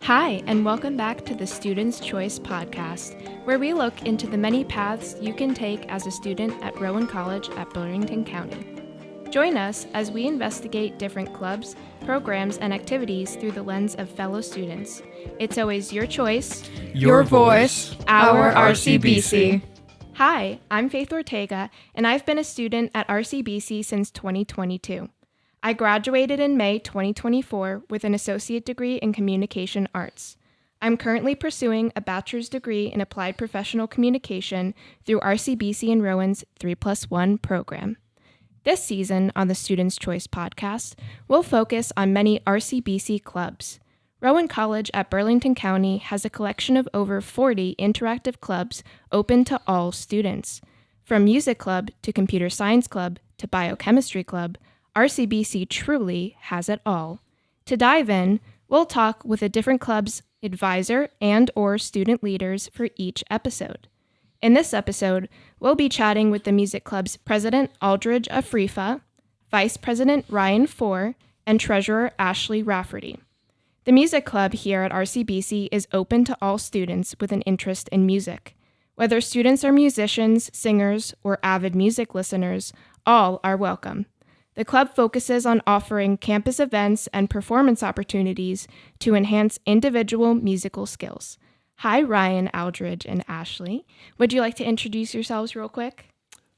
Hi, and welcome back to the Student's Choice podcast, where we look into the many paths you can take as a student at Rowan College at Burlington County. Join us as we investigate different clubs, programs, and activities through the lens of fellow students. It's always your choice, Your voice, our RCBC. Hi, I'm Faith Ortega, and I've been a student at RCBC since 2022. I graduated in May 2024 with an associate degree in communication arts. I'm currently pursuing a bachelor's degree in applied professional communication through RCBC and Rowan's 3+1 program. This season on the Student's Choice podcast, we'll focus on many RCBC clubs. Rowan College at Burlington County has a collection of over 40 interactive clubs open to all students. From music club to computer science club to biochemistry club, RCBC truly has it all. To dive in, we'll talk with a different club's advisor and/or student leaders for each episode. In this episode, we'll be chatting with the music club's president, Aldrich Afrifa, vice president, Ryan Foor, and treasurer, Ashley Rafferty. The music club here at RCBC is open to all students with an interest in music. Whether students are musicians, singers, or avid music listeners, all are welcome. The club focuses on offering campus events and performance opportunities to enhance individual musical skills. Hi, Ryan, Aldrich, and Ashley. Would you like to introduce yourselves real quick?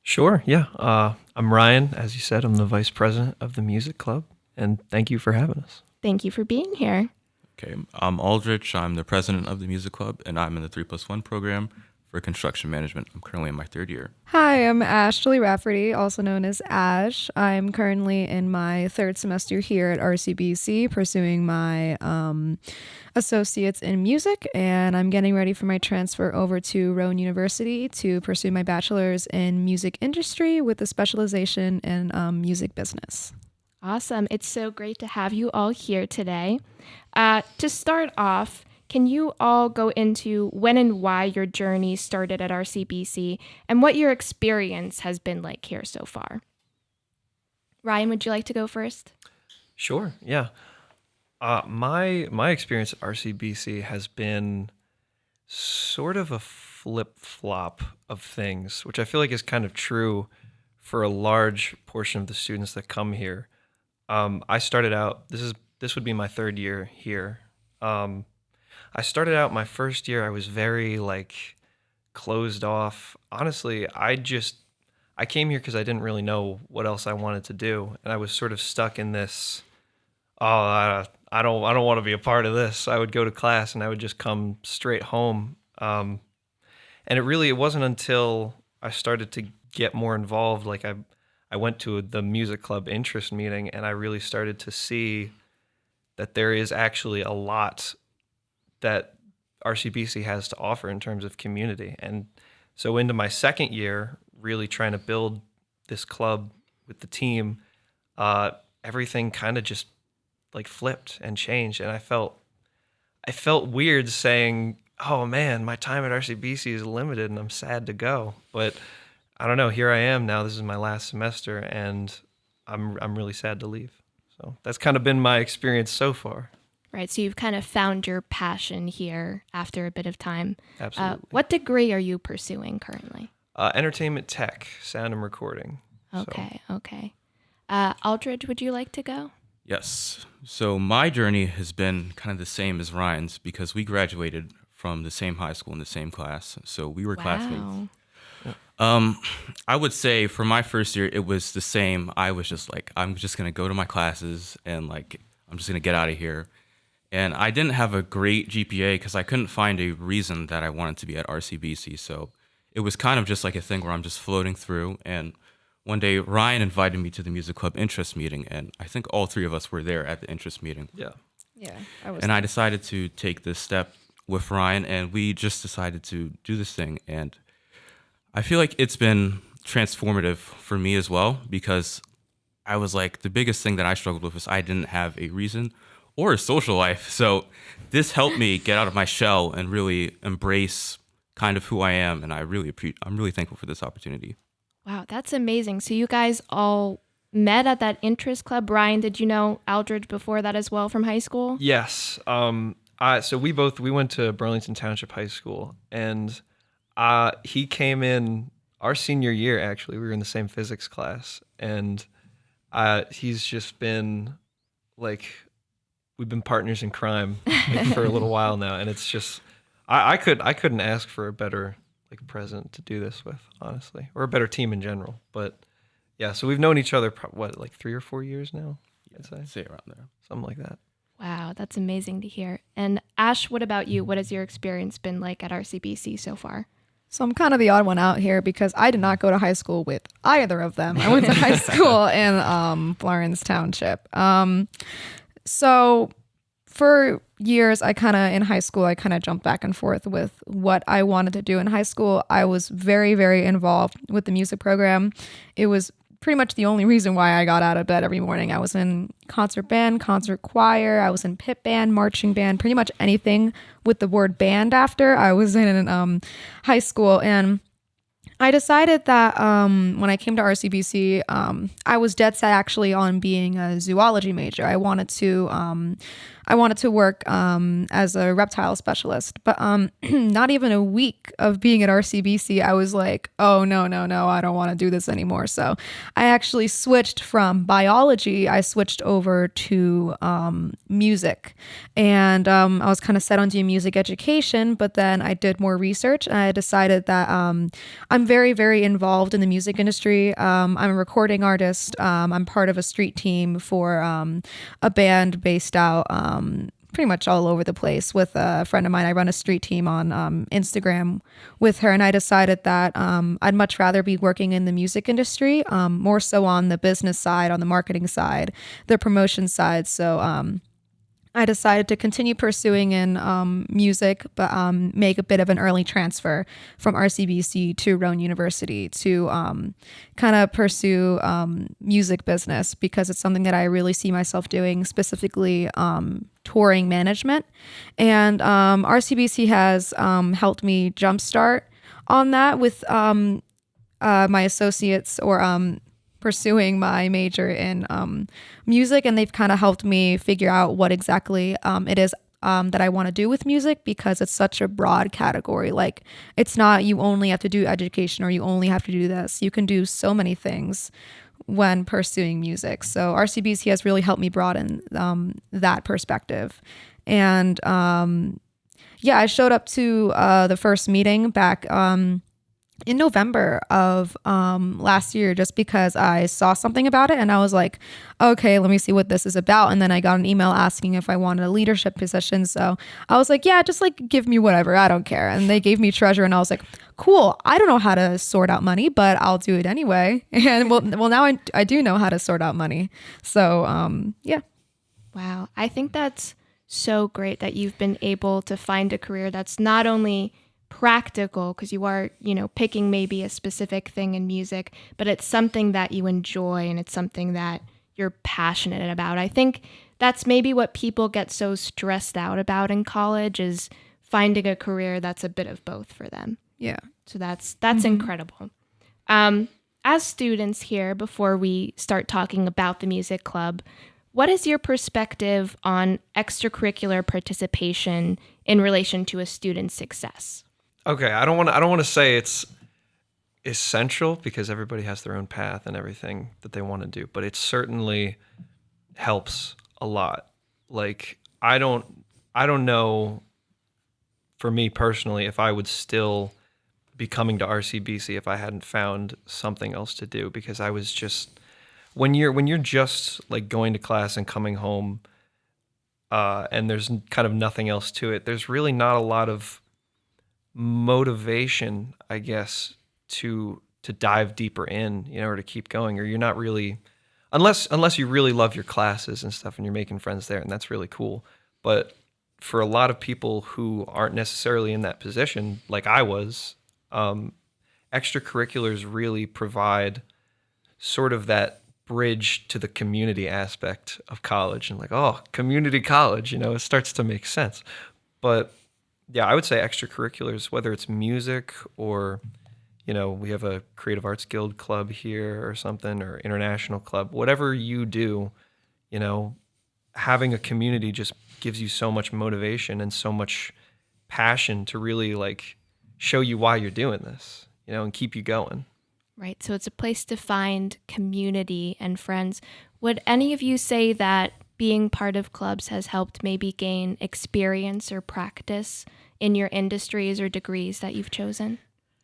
Sure, yeah. I'm Ryan. As you said, I'm the vice president of the music club, and thank you for having us. Thank you for being here. Okay, I'm Aldrich. I'm the president of the music club, and I'm in the 3+1 program for construction management. I'm currently in my third year. Hi, I'm Ashley Rafferty, also known as Ash. I'm currently in my third semester here at RCBC, pursuing my associates in music, and I'm getting ready for my transfer over to Rowan University to pursue my bachelor's in music industry with a specialization in music business. Awesome. It's so great to have you all here today. To start off, can you all go into when and why your journey started at RCBC and what your experience has been like here so far? Ryan, would you like to go first? Sure, yeah. My experience at RCBC has been sort of a flip-flop of things, which I feel like is kind of true for a large portion of the students that come here. I started out, this would be my third year here. I started out my first year, I was very closed off. Honestly, I came here because I didn't really know what else I wanted to do. And I was sort of stuck in this, I don't want to be a part of this. I would go to class and I would just come straight home. And it wasn't until I started to get more involved, I went to the music club interest meeting and I really started to see that there is actually a lot that RCBC has to offer in terms of community. And so into my second year, really trying to build this club with the team, everything kind of just flipped and changed. And I felt weird saying, oh man, my time at RCBC is limited and I'm sad to go. But I don't know, here I am now. This is my last semester and I'm really sad to leave. So that's kind of been my experience so far. Right, so you've kind of found your passion here after a bit of time. Absolutely. What degree are you pursuing currently? Entertainment tech, sound and recording. Okay. Aldrich, would you like to go? Yes. So my journey has been kind of the same as Ryan's because we graduated from the same high school in the same class. So we were classmates. I would say for my first year, it was the same. I was just I'm just going to go to my classes and I'm just going to get out of here. And I didn't have a great GPA because I couldn't find a reason that I wanted to be at RCBC. So it was kind of just like a thing where I'm just floating through. And one day Ryan invited me to the music club interest meeting. And I think all three of us were there at the interest meeting. Yeah. I decided to take this step with Ryan and we just decided to do this thing. And I feel like it's been transformative for me as well because I was the biggest thing that I struggled with was I didn't have a reason or a social life. So this helped me get out of my shell and really embrace kind of who I am. And I'm really thankful for this opportunity. Wow, that's amazing. So you guys all met at that interest club. Ryan, did you know Aldrich before that as well from high school? Yes. So we went to Burlington Township High School, and he came in our senior year. Actually, we were in the same physics class, and he's just been like, we've been partners in crime for a little while now, and it's just I couldn't ask for a better like present to do this with, honestly, or a better team in general. But yeah, so we've known each other like 3 or 4 years now. I'd say around there, something like that. Wow, that's amazing to hear. And Ash, what about you? What has your experience been like at RCBC so far? So I'm kind of the odd one out here because I did not go to high school with either of them. I went to high school in Florence Township. So for years, in high school, I kind of jumped back and forth with what I wanted to do in high school. I was very, very involved with the music program. It was pretty much the only reason why I got out of bed every morning. I was in concert band, concert choir. I was in pit band, marching band, pretty much anything with the word band after. I was in high school, and I decided that when I came to RCBC, I was dead set actually on being a zoology major. I wanted to work as a reptile specialist, but not even a week of being at RCBC, I was like, oh, no, I don't want to do this anymore. So I actually switched from biology. I switched over to music, and I was kind of set on doing music education, but then I did more research, and I decided that I'm very, very involved in the music industry. I'm a recording artist. I'm part of a street team for a band based out pretty much all over the place with a friend of mine. I run a street team on Instagram with her, and I decided that I'd much rather be working in the music industry, more so on the business side, on the marketing side, the promotion side. So I decided to continue pursuing in music, but make a bit of an early transfer from RCBC to Rowan University to kind of pursue music business, because it's something that I really see myself doing, specifically touring management. And RCBC has helped me jumpstart on that with my associates, or pursuing my major in music, and they've kind of helped me figure out what exactly it is that I want to do with music, because it's such a broad category. Like, it's not you only have to do education or you only have to do this. You can do so many things when pursuing music. So RCBC has really helped me broaden that perspective. And I showed up to the first meeting back in November of last year, just because I saw something about it and I was like, okay, let me see what this is about. And then I got an email asking if I wanted a leadership position. So I was like, yeah, just like give me whatever. I don't care. And they gave me treasurer, and I was like, cool. I don't know how to sort out money, but I'll do it anyway. And well, now I do know how to sort out money. So yeah. Wow. I think that's so great that you've been able to find a career that's not only practical, because you are, picking maybe a specific thing in music, but it's something that you enjoy and it's something that you're passionate about. I think that's maybe what people get so stressed out about in college, is finding a career that's a bit of both for them. Yeah. So that's incredible. As students here, before we start talking about the music club, what is your perspective on extracurricular participation in relation to a student's success? Okay, I don't want to say it's essential, because everybody has their own path and everything that they want to do, but it certainly helps a lot. Like, I don't know, for me personally, if I would still be coming to RCBC if I hadn't found something else to do, because I was just, when you're just like going to class and coming home, and there's kind of nothing else to it, there's really not a lot of motivation, I guess, to dive deeper in, or to keep going, or you're not really, unless you really love your classes and stuff and you're making friends there, and that's really cool. But for a lot of people who aren't necessarily in that position, like I was, extracurriculars really provide sort of that bridge to the community aspect of college, and like, oh, community college, it starts to make sense. But yeah, I would say extracurriculars, whether it's music or, we have a creative arts guild club here or something, or international club, whatever you do, having a community just gives you so much motivation and so much passion to really like show you why you're doing this, and keep you going. Right. So it's a place to find community and friends. Would any of you say that being part of clubs has helped maybe gain experience or practice in your industries or degrees that you've chosen?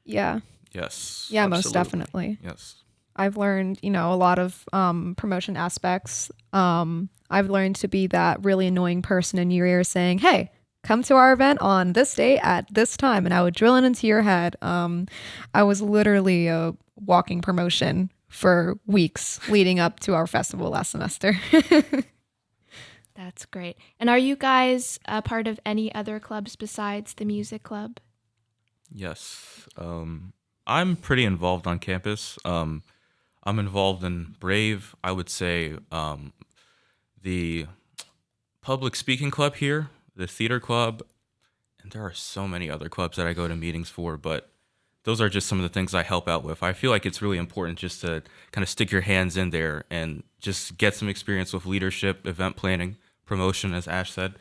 Yeah. Yes. Yeah, Absolutely. most definitely. Yes. I've learned, a lot of promotion aspects. I've learned to be that really annoying person in your ear saying, hey, come to our event on this day at this time. And I would drill it into your head. I was literally a walking promotion for weeks leading up to our festival last semester. That's great. And are you guys a part of any other clubs besides the music club? Yes. I'm pretty involved on campus. I'm involved in Brave. I would say the public speaking club here, the theater club, and there are so many other clubs that I go to meetings for, but those are just some of the things I help out with. I feel like it's really important just to kind of stick your hands in there and just get some experience with leadership, event planning, promotion, as Ash said.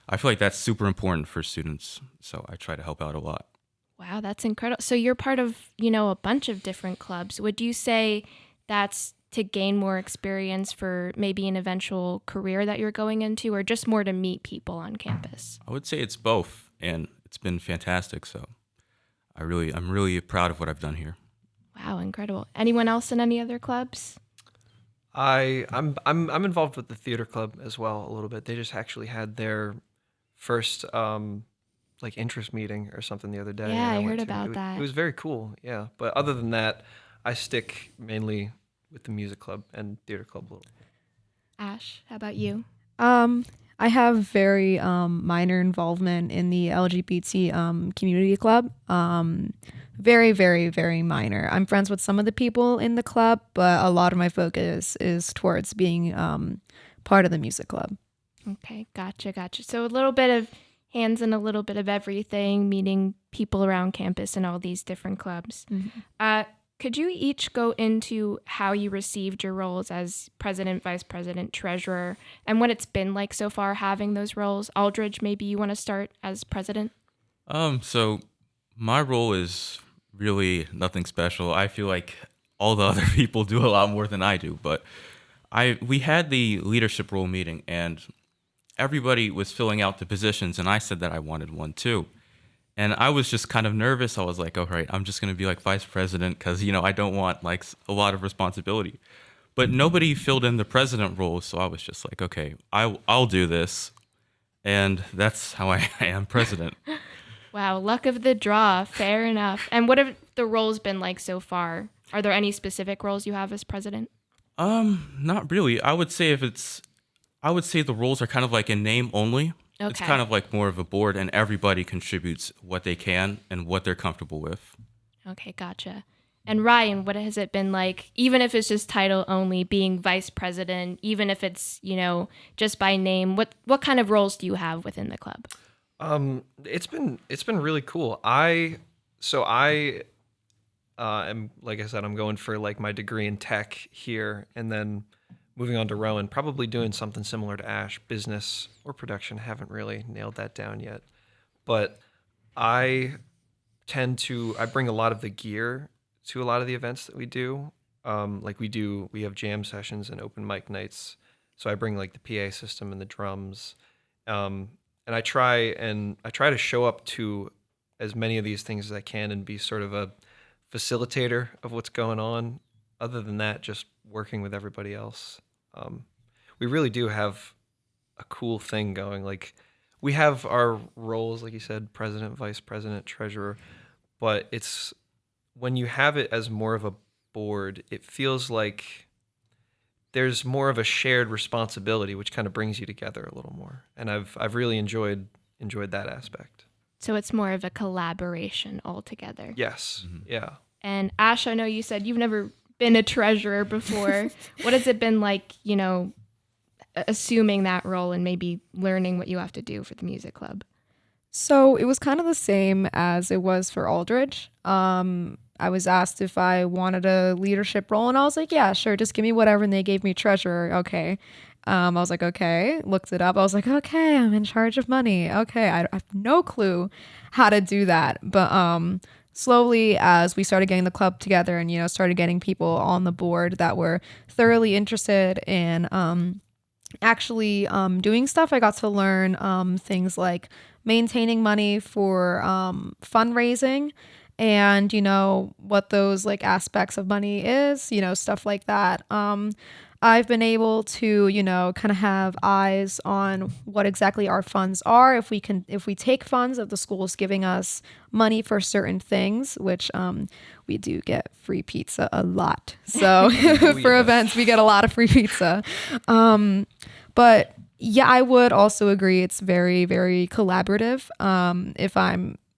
I feel like that's super important for students, so I try to help out a lot. Wow, that's incredible. So you're part of, a bunch of different clubs. Would you say that's to gain more experience for maybe an eventual career that you're going into, or just more to meet people on campus? I would say it's both, and it's been fantastic, so I'm really proud of what I've done here. Wow, incredible. Anyone else in any other clubs? I'm involved with the theater club as well a little bit. They just actually had their first like interest meeting or something the other day. Yeah, and I went heard to. about that. It was very cool, yeah. But other than that, I stick mainly with the music club and theater club a little. Ash, how about you? I have very minor involvement in the LGBT community club. Very, very, very minor. I'm friends with some of the people in the club, but a lot of my focus is towards being part of the music club. Okay, gotcha. So a little bit of hands in a little bit of everything, meeting people around campus and all these different clubs. Mm-hmm. Could you each go into how you received your roles as president, vice president, treasurer, and what it's been like so far having those roles? Aldrich, maybe you want to start as president? So my role is really nothing special. I feel like all the other people do a lot more than I do, but we had the leadership role meeting and everybody was filling out the positions and I said that I wanted one too. And I was just kind of nervous. I was like, all right, I'm just going to be like vice president because, I don't want like a lot of responsibility. But nobody filled in the president role. So I was just like, okay, I'll do this. And that's how I am president. Wow, luck of the draw. Fair enough. And what have the roles been like so far? Are there any specific roles you have as president? Not really. I would say the roles are kind of like in name only. Okay. It's kind of like more of a board and everybody contributes what they can and what they're comfortable with. Okay, gotcha. And Ryan, what has it been like, even if it's just title only, being vice president, even if it's, just by name, what kind of roles do you have within the club? It's been really cool. I am, like I said, I'm going for like my degree in tech here and then moving on to Rowan, probably doing something similar to Ash, business or production. Haven't really nailed that down yet. But I bring a lot of the gear to a lot of the events that we do. We have jam sessions and open mic nights. So I bring like the PA system and the drums. And I try to show up to as many of these things as I can and be sort of a facilitator of what's going on. Other than that, just working with everybody else. We really do have a cool thing going. Like we have our roles, like you said, president, vice president, treasurer, but it's when you have it as more of a board, it feels like there's more of a shared responsibility, which kind of brings you together a little more. And I've really enjoyed that aspect. So it's more of a collaboration altogether. Yes. Mm-hmm. Yeah. And Ash, I know you said you've never been a treasurer before. What has it been like, assuming that role and maybe learning what you have to do for the music club? So it was kind of the same as it was for Aldrich. I was asked if I wanted a leadership role and I was like, yeah, sure, just give me whatever. And they gave me treasurer. Okay. I was like, okay, looked it up. I was like, okay, I'm in charge of money. Okay, I have no clue how to do that. But slowly, as we started getting the club together and, started getting people on the board that were thoroughly interested in actually doing stuff, I got to learn things like maintaining money for fundraising and what those like aspects of money is, stuff like that. I've been able to kind of have eyes on what exactly our funds are, if we take funds of the schools giving us money for certain things, which we do get free pizza a lot, so for events we get a lot of free pizza. But yeah, I would also agree it's very, very collaborative.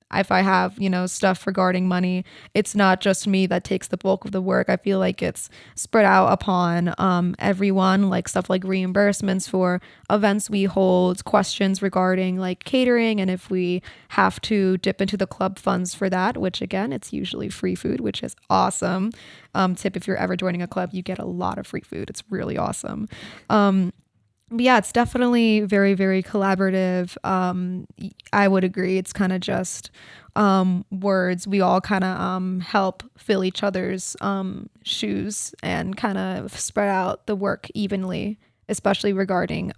If I have, stuff regarding money, it's not just me that takes the bulk of the work. I feel like it's spread out upon everyone, like stuff like reimbursements for events we hold, questions regarding like catering, and if we have to dip into the club funds for that, which again, it's usually free food, which is awesome. Tip, if you're ever joining a club, you get a lot of free food. It's really awesome. But yeah, it's definitely very, very collaborative. I would agree. It's kind of just words. We all kind of help fill each other's shoes and kind of spread out the work evenly, especially regarding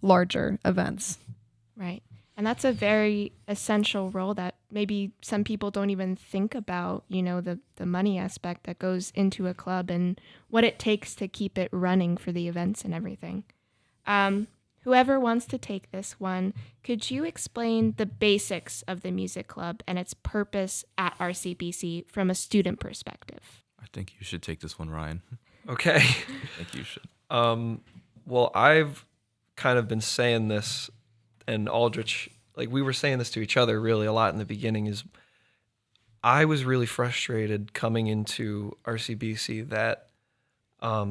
larger events. Right. And that's a very essential role that maybe some people don't even think about, the money aspect that goes into a club and what it takes to keep it running for the events and everything. Whoever wants to take this one, could you explain the basics of the music club and its purpose at RCBC from a student perspective? I think you should take this one, Ryan. Okay. I think you should. Well, I've kind of been saying this, and Aldrich, like we were saying this to each other really a lot in the beginning, is I was really frustrated coming into RCBC that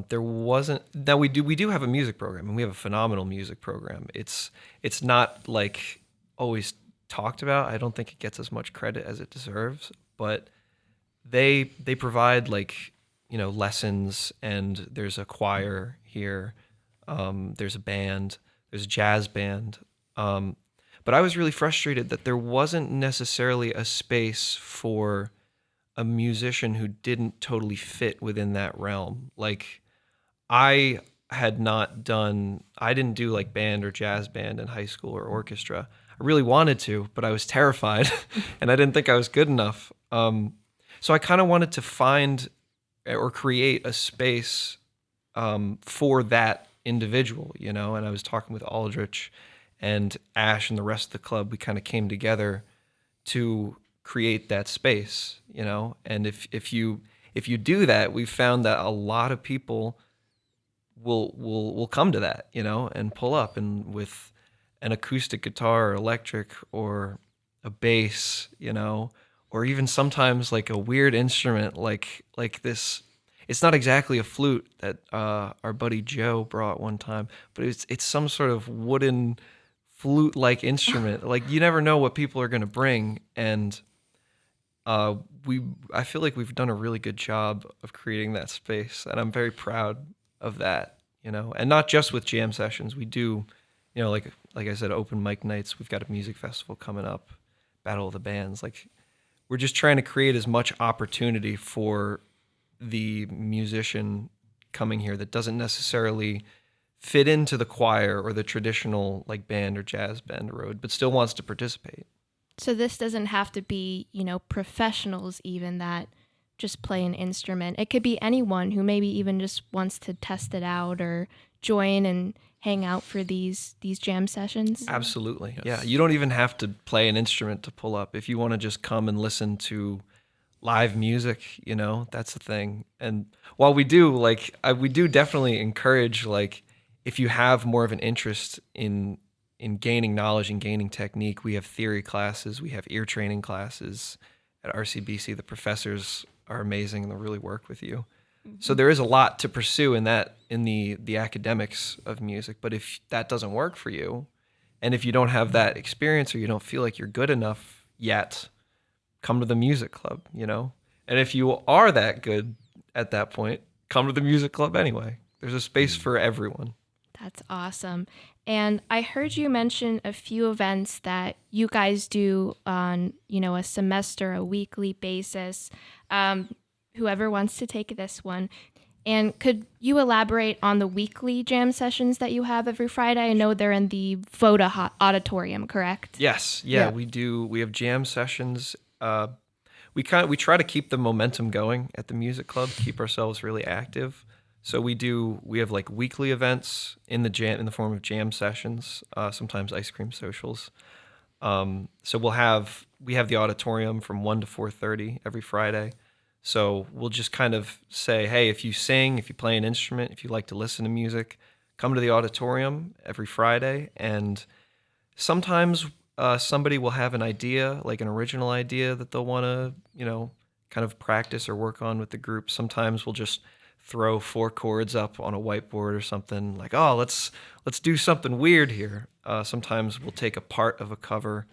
there wasn't. Now we do have a music program, and we have a phenomenal music program. It's not like always talked about. I don't think it gets as much credit as it deserves, but they provide like lessons, and there's a choir here, there's a band, there's a jazz band. But I was really frustrated that there wasn't necessarily a space for a musician who didn't totally fit within that realm. Like I didn't do like band or jazz band in high school or orchestra. I really wanted to, but I was terrified and I didn't think I was good enough. So I kind of wanted to find or create a space for that individual, and I was talking with Aldrich and Ash and the rest of the club. We kind of came together to create that space, and if you do that, we've found that a lot of people will come to that, and pull up, and with an acoustic guitar or electric or a bass, or even sometimes like a weird instrument like this. It's not exactly a flute that our buddy Joe brought one time, but it's some sort of wooden flute-like instrument. Like you never know what people are going to bring, and I feel like we've done a really good job of creating that space, and I'm very proud of that, and not just with jam sessions. We do, like I said, open mic nights. We've got a music festival coming up, Battle of the Bands. Like we're just trying to create as much opportunity for the musician coming here that doesn't necessarily fit into the choir or the traditional like band or jazz band road, but still wants to participate. So this doesn't have to be, professionals even that just play an instrument. It could be anyone who maybe even just wants to test it out or join and hang out for these jam sessions. Absolutely. Yes. Yeah. You don't even have to play an instrument to pull up. If you want to just come and listen to live music, that's the thing. And while we do we do definitely encourage, like, if you have more of an interest in gaining knowledge and gaining technique, we have theory classes, we have ear training classes at RCBC. The professors are amazing and they'll really work with you. Mm-hmm. So there is a lot to pursue in the academics of music. But if that doesn't work for you, and if you don't have that experience or you don't feel like you're good enough yet, come to the music club, And if you are that good at that point, come to the music club anyway. There's a space for everyone. That's awesome. And I heard you mention a few events that you guys do on, a semester, a weekly basis. Whoever wants to take this one. And could you elaborate on the weekly jam sessions that you have every Friday? I know they're in the Voda Auditorium, correct? Yes. Yeah, we do. We have jam sessions. We try to keep the momentum going at the music club, keep ourselves really active. So we have like weekly events in the form of jam sessions, sometimes ice cream socials. So we have the auditorium from 1 to 4:30 every Friday. So we'll just kind of say, hey, if you sing, if you play an instrument, if you like to listen to music, come to the auditorium every Friday. And sometimes somebody will have an idea, like an original idea that they'll want to, kind of practice or work on with the group. Sometimes we'll just throw 4 chords up on a whiteboard or something like, oh, let's do something weird here. Sometimes we'll take a part of a cover.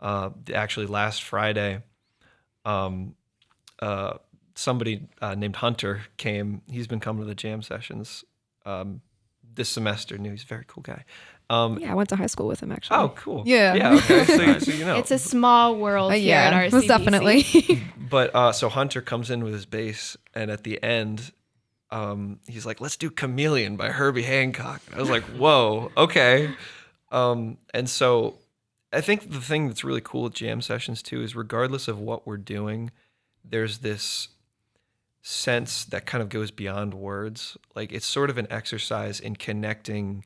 Actually, last Friday, somebody named Hunter came. He's been coming to the jam sessions this semester. He's a very cool guy. I went to high school with him, actually. Oh, cool. Yeah. Yeah. Okay. So you know. It's a small world here at RCBC. Most definitely. But so Hunter comes in with his bass, and at the end, he's like, "Let's do Chameleon by Herbie Hancock." And I was like, "Whoa, okay." And so I think the thing that's really cool with jam sessions too is regardless of what we're doing, there's this sense that kind of goes beyond words. Like it's sort of an exercise in connecting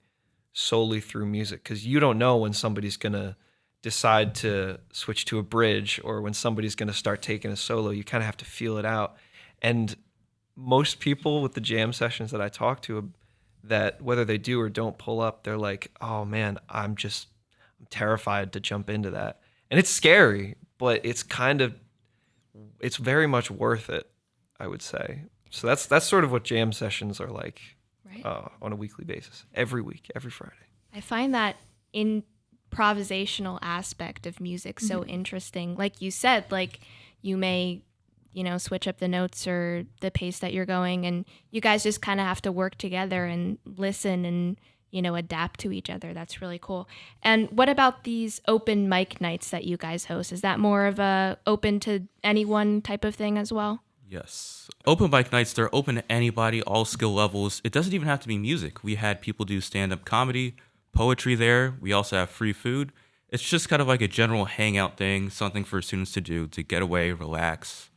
solely through music, because you don't know when somebody's going to decide to switch to a bridge or when somebody's going to start taking a solo. You kind of have to feel it out. And most people with the jam sessions that I talk to, that whether they do or don't pull up, they're like, oh man, I'm terrified to jump into that. And it's scary, but it's very much worth it, I would say. So that's sort of what jam sessions are like. Right. On a weekly basis, every week, every Friday. I find that improvisational aspect of music so interesting. Like you said, like you may, switch up the notes or the pace that you're going, and you guys just kind of have to work together and listen and, adapt to each other. That's really cool. And what about these open mic nights that you guys host? Is that more of a open to anyone type of thing as well? Yes. Open mic nights, they're open to anybody, all skill levels. It doesn't even have to be music. We had people do stand-up comedy, poetry there. We also have free food. It's just kind of like a general hangout thing, something for students to do, to get away, relax.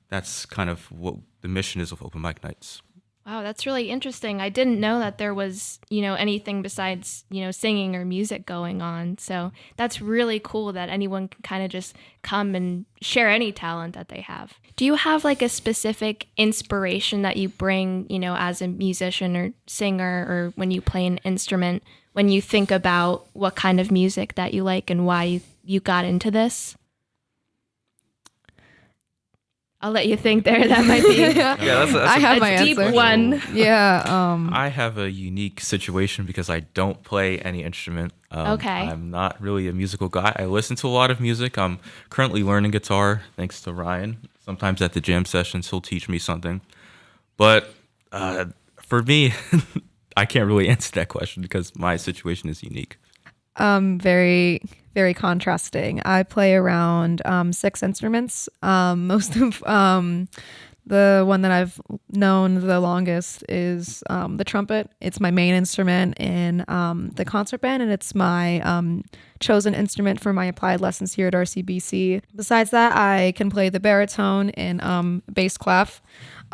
That's kind of what the mission is of open mic nights. Wow, that's really interesting. I didn't know that there was, anything besides, singing or music going on. So that's really cool that anyone can kind of just come and share any talent that they have. Do you have like a specific inspiration that you bring, as a musician or singer, or when you play an instrument, when you think about what kind of music that you like and why you got into this? I'll let you think there. That might be that's I have my deep answer. one. Yeah. I have a unique situation because I don't play any instrument. Okay. I'm not really a musical guy. I listen to a lot of music. I'm currently learning guitar thanks to Ryan. Sometimes at the jam sessions, he'll teach me something. But for me, I can't really answer that question because my situation is unique. Very, very contrasting. I play around 6 instruments. Most of the one that I've known the longest is the trumpet. It's my main instrument in the concert band, and it's my chosen instrument for my applied lessons here at RCBC. Besides that, I can play the baritone and bass clef.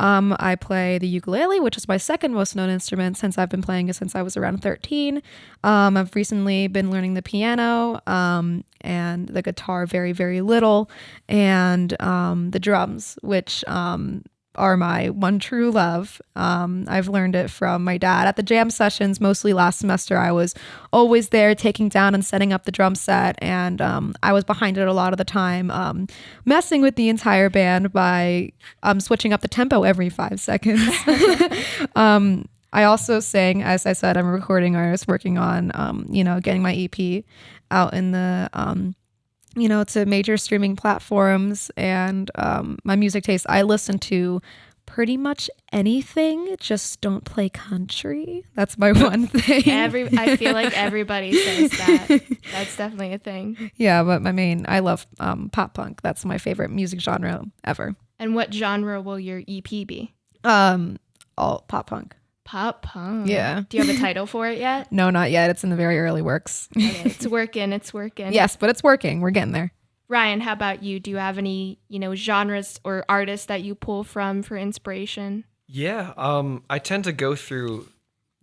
I play the ukulele, which is my second most known instrument since I've been playing it since I was around 13. I've recently been learning the piano and the guitar very, very little, and the drums, which are my one true love. I've learned it from my dad at the jam sessions. Mostly last semester, I was always there taking down and setting up the drum set, and I was behind it a lot of the time, messing with the entire band by switching up the tempo every 5 seconds. I also sing, as I said, I'm a recording artist working on, getting my EP out in the to major streaming platforms, and my music taste, I listen to pretty much anything, just don't play country. That's my one thing. I feel like everybody says that. That's definitely a thing. Yeah, but I love pop punk. That's my favorite music genre ever. And what genre will your EP be? All pop punk. Pop punk. Yeah. Do you have a title for it yet? No, not yet. It's in the very early works. Okay, it's working. Yes, but it's working. We're getting there. Ryan, how about you? Do you have any, genres or artists that you pull from for inspiration? Yeah, I tend to go through,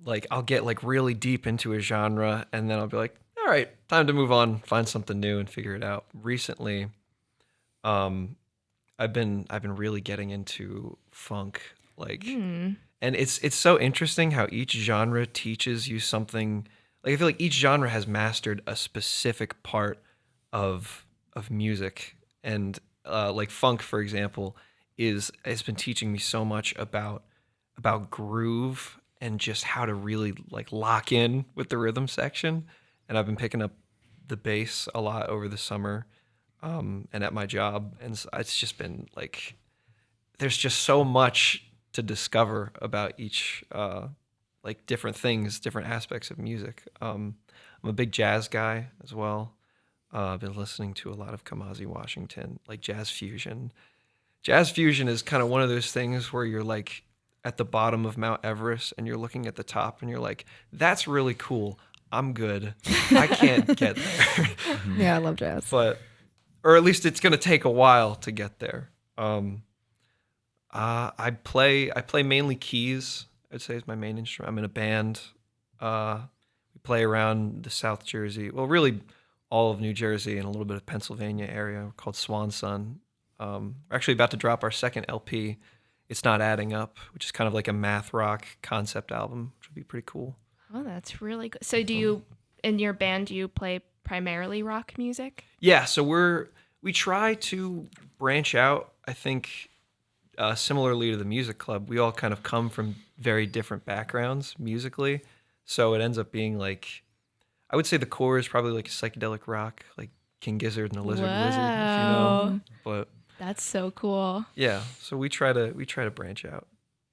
like, I'll get like really deep into a genre, and then I'll be like, all right, time to move on, find something new, and figure it out. Recently, I've been really getting into funk, like, and it's so interesting how each genre teaches you something. Like, I feel like each genre has mastered a specific part of music, and like funk, for example, has been teaching me so much about groove and just how to really like lock in with the rhythm section. And I've been picking up the bass a lot over the summer, and at my job, and it's just been like there's just so much to discover about each like different things, different aspects of music. I'm a big jazz guy as well. I've been listening to a lot of Kamasi Washington, like jazz fusion. Jazz fusion is kind of one of those things where you're like at the bottom of Mount Everest and you're looking at the top and you're like, that's really cool. I'm good. I can't get there. Yeah, I love jazz. Or at least it's going to take a while to get there. I play mainly keys. I'd say is my main instrument. I'm in a band. We play around the South Jersey. Well, really all of New Jersey and a little bit of Pennsylvania area called Swan Son. We're actually about to drop our second LP. It's Not Adding Up, which is kind of like a math rock concept album, which would be pretty cool. Oh, that's really good. So in your band, do you play primarily rock music? Yeah, so we try to branch out, I think, similarly to the music club. We all kind of come from very different backgrounds musically. So it ends up being like, I would say the core is probably like a psychedelic rock, like King Gizzard and the Lizard Wizard, if you know. But that's so cool. Yeah, so we try to branch out.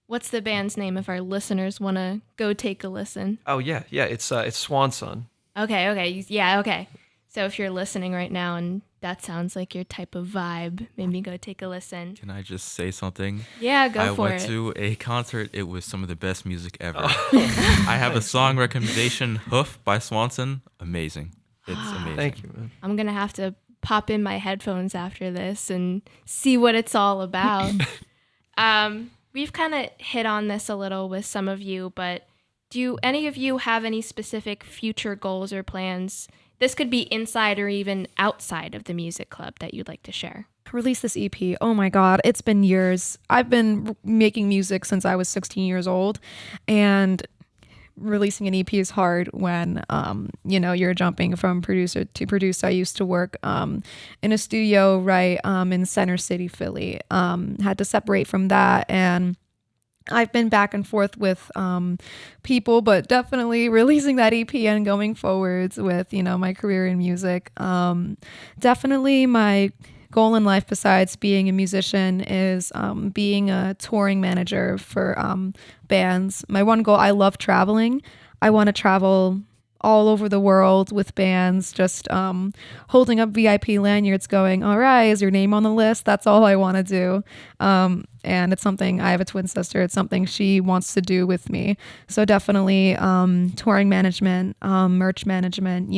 What's the band's name if our listeners want to go take a listen? Oh yeah, it's Swan Son. Okay, yeah, okay. So if you're listening right now and that sounds like your type of vibe, maybe go take a listen. Can I just say something? Yeah, go for it. I went to a concert. It was some of the best music ever. I have a song recommendation, Hoof by Swanson. Amazing. It's amazing. Thank you, man. I'm going to have to pop in my headphones after this and see what it's all about. We've kind of hit on this a little with some of you, but do any of you have any specific future goals or plans? This could be inside or even outside of the music club that you'd like to share. Release this EP. Oh my God, it's been years. I've been making music since I was 16 years old, and releasing an EP is hard when you're jumping from producer to producer. I used to work in a studio right in Center City, Philly. Had to separate from that, and I've been back and forth with people, but definitely releasing that EP and going forwards with, my career in music. Definitely my goal in life, besides being a musician, is being a touring manager for bands. My one goal, I love traveling. I want to travel all over the world with bands, just holding up VIP lanyards going, all right, is your name on the list? That's all I want to do. And it's something, I have a twin sister, it's something she wants to do with me. So definitely touring management, merch management,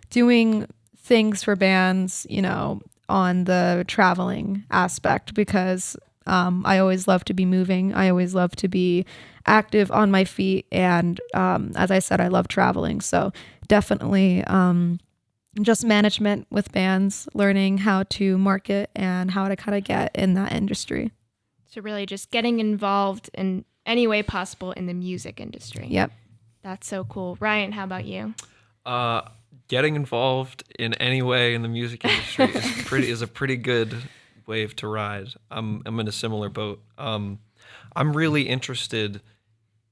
doing things for bands, on the traveling aspect, because I always love to be moving. I always love to be active on my feet. And as I said, I love traveling. So definitely just management with bands, learning how to market and how to kind of get in that industry. So really just getting involved in any way possible in the music industry. Yep. That's so cool. Ryan, how about you? Getting involved in any way in the music industry is a pretty good wave to ride. I'm in a similar boat. I'm really interested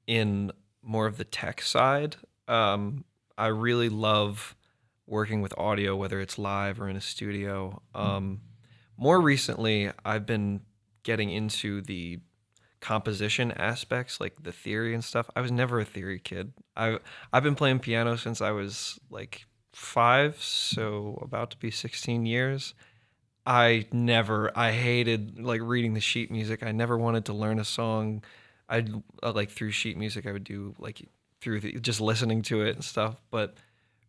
in more of the tech side. I really love working with audio, whether it's live or in a studio. More recently, I've been getting into the composition aspects, like the theory and stuff. I was never a theory kid. I've been playing piano since I was like 5, so about to be 16 years. I hated like reading the sheet music. I never wanted to learn a song. I'd like through sheet music, I would do like just listening to it and stuff. But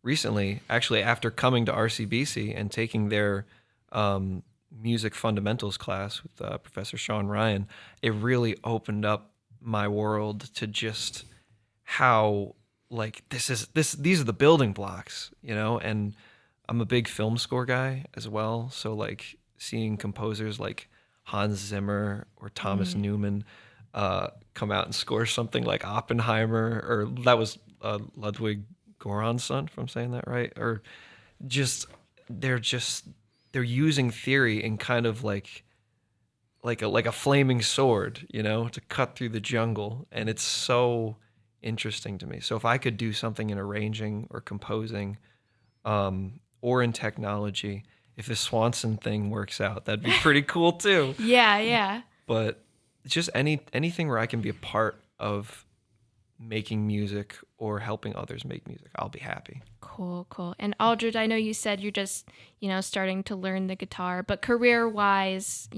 recently, actually, after coming to RCBC and taking their music fundamentals class with Professor Sean Ryan, it really opened up my world to just how like these are the building blocks, and I'm a big film score guy as well. So like seeing composers like Hans Zimmer or Thomas Newman come out and score something like Oppenheimer, or that was Ludwig Göran's son, if I'm saying that right, or they're using theory in kind of like a flaming sword, to cut through the jungle, and it's so interesting to me. So if I could do something in arranging or composing, or in technology, if the Swanson thing works out, that'd be pretty cool too. Yeah. But just anything where I can be a part of making music or helping others make music, I'll be happy. Cool. And Aldrich, I know you said you're just, starting to learn the guitar, but career-wise,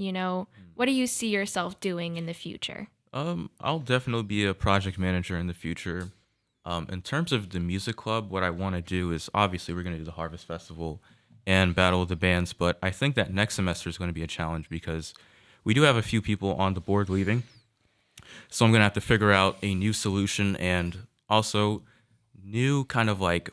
what do you see yourself doing in the future? I'll definitely be a project manager in the future. In terms of the music club, what I want to do is, obviously we're going to do the Harvest Festival and Battle of the Bands, but I think that next semester is going to be a challenge because we do have a few people on the board leaving. So I'm going to have to figure out a new solution and also new kind of like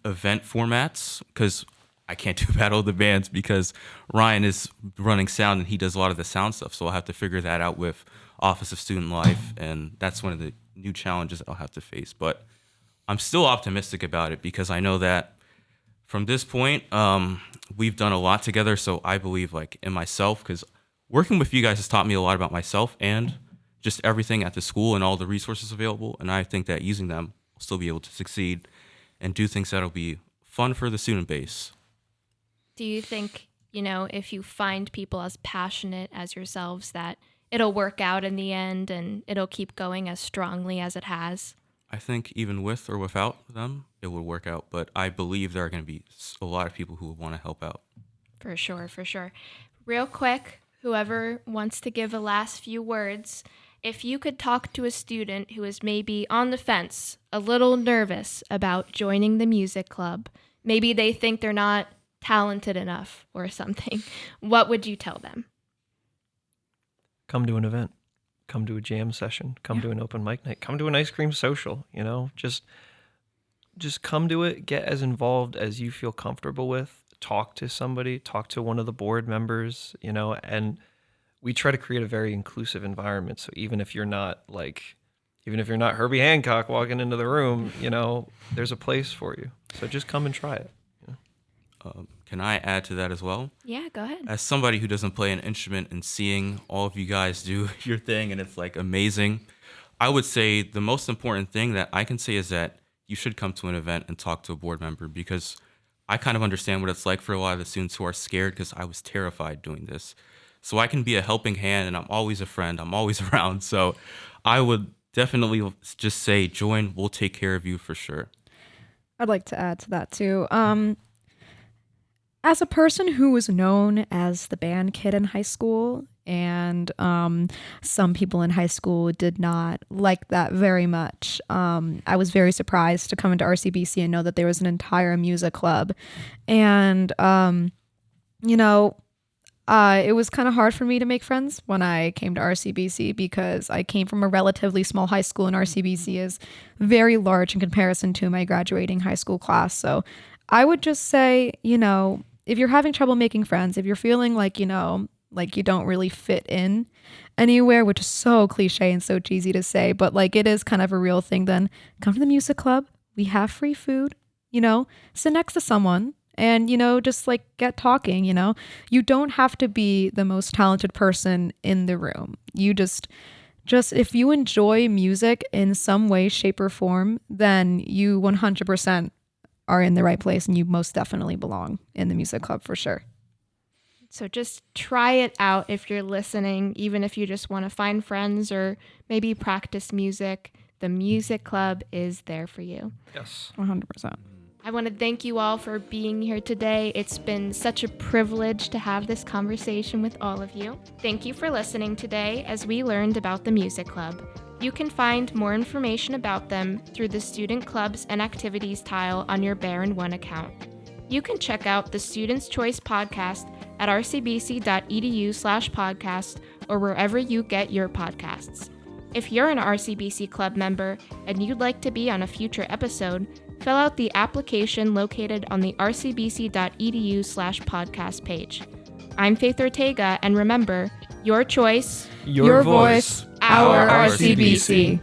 event formats, because I can't do Battle of the Bands because Ryan is running sound and he does a lot of the sound stuff. So I'll have to figure that out with Office of Student Life, and that's one of the new challenges I'll have to face. But I'm still optimistic about it because I know that from this point, we've done a lot together. So I believe like in myself, because working with you guys has taught me a lot about myself and just everything at the school and all the resources available. And I think that using them, I'll still be able to succeed and do things that'll be fun for the student base. Do you think, if you find people as passionate as yourselves, that it'll work out in the end and it'll keep going as strongly as it has? I think even with or without them, it will work out. But I believe there are going to be a lot of people who will want to help out. For sure. Real quick, whoever wants to give a last few words, if you could talk to a student who is maybe on the fence, a little nervous about joining the music club, maybe they think they're not talented enough or something, what would you tell them? Come to an event, come to a jam session, come to an open mic night, come to an ice cream social, just come to it, get as involved as you feel comfortable with, talk to somebody, talk to one of the board members, and we try to create a very inclusive environment. So even if you're not Herbie Hancock walking into the room, there's a place for you. So just come and try it. Can I add to that as well? Yeah, go ahead. As somebody who doesn't play an instrument and seeing all of you guys do your thing and it's like amazing, I would say the most important thing that I can say is that you should come to an event and talk to a board member, because I kind of understand what it's like for a lot of the students who are scared, because I was terrified doing this. So I can be a helping hand, and I'm always a friend. I'm always around. So I would definitely just say join. We'll take care of you for sure. I'd like to add to that too. As a person who was known as the band kid in high school, and some people in high school did not like that very much, I was very surprised to come into RCBC and know that there was an entire music club. And, it was kind of hard for me to make friends when I came to RCBC, because I came from a relatively small high school, and RCBC is very large in comparison to my graduating high school class. So I would just say, if you're having trouble making friends, if you're feeling like, like you don't really fit in anywhere, which is so cliche and so cheesy to say, but like it is kind of a real thing, then come to the music club. We have free food, sit next to someone and, just like get talking, you don't have to be the most talented person in the room. You just if you enjoy music in some way, shape or form, then you 100% are in the right place, and you most definitely belong in the music club for sure. So just try it out if you're listening, even if you just want to find friends or maybe practice music. The music club is there for you. Yes. 100%. I want to thank you all for being here today. It's been such a privilege to have this conversation with all of you. Thank you for listening today as we learned about the music club. You can find more information about them through the Student Clubs and Activities tile on your Baron One account. You can check out the Students' Choice podcast at rcbc.edu/podcast or wherever you get your podcasts. If you're an RCBC Club member and you'd like to be on a future episode, fill out the application located on the rcbc.edu/podcast page. I'm Faith Ortega, and remember, your choice, Your voice, our our RCBC.